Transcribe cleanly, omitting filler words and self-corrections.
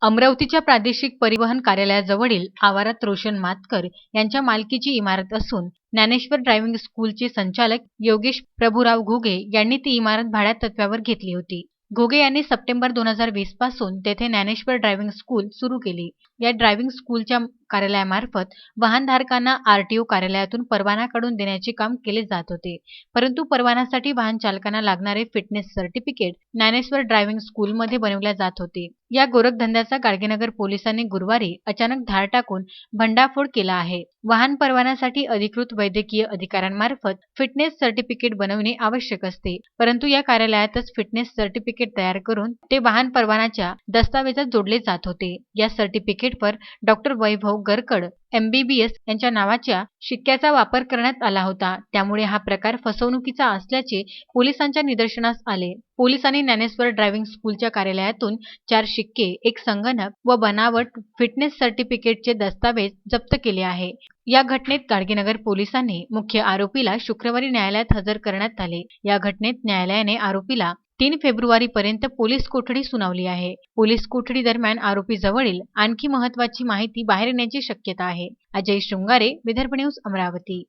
अमरावतीच्या प्रादेशिक परिवहन कार्यालयाजवळील आवारात रोशन मातकर यांच्या मालकीची इमारत असून ज्ञानेश्वर ड्रायव्हिंग स्कूलचे संचालक योगेश प्रभुराव घुगे यांनी ती इमारत भाड्या तत्त्वावर घेतली होती. घुगे यांनी सप्टेंबर 2020 पासून तेथे ज्ञानेश्वर ड्रायव्हिंग स्कूल सुरू केली. या ड्रायव्हिंग स्कूलच्या कार्यालयामार्फत वाहनधारकांना आरटीओ कार्यालयातून परवाना काढून देण्याचे काम केले जात होते. परंतु परवान्यासाठी वाहन चालकांना लागणारे फिटनेस सर्टिफिकेट ज्ञानेश्वर ड्रायव्हिंग स्कूलमध्ये बनवल्या जात होते. या गोरखधंद्याचा गाडगेनगर पोलिसांनी गुरुवारी अचानक धाड टाकून भंडाफोड केला आहे. वाहन परवान्यासाठी अधिकृत वैद्यकीय अधिकाऱ्यांमार्फत फिटनेस सर्टिफिकेट बनवणे आवश्यक असते, परंतु या कार्यालयातच फिटनेस सर्टिफिकेट तयार करून ते वाहन परवान्याच्या दस्तावेजात जोडले जात होते. या सर्टिफिकेटवर डॉक्टर वैभव गरकड MBBS यांच्या नावाच्या शिक्क्याचा वापर करण्यात आला होता. त्यामुळे हा प्रकार फसवणुकीचा असल्याचे पोलिसांच्या निदर्शनास आले. पोलिसांनी ज्ञानेश्वर ड्रायव्हिंग स्कूलच्या कार्यालयातून 4 शिक्के, एक संगणक व बनावट फिटनेस सर्टिफिकेटचे दस्तावेज जप्त केले आहे. या घटनेत गाडगेनगर पोलिसांनी मुख्य आरोपीला शुक्रवारी न्यायालयात हजर करण्यात आले. या घटनेत न्यायालयाने आरोपीला 3 फेब्रुवारीपर्यंत पोलीस कोठडी सुनावली आहे. पोलीस कोठडी दरम्यान आरोपीजवळील आणखी महत्त्वाची माहिती बाहेर येण्याची शक्यता आहे. अजय शृंगारे, विदर्भ न्यूज, अमरावती.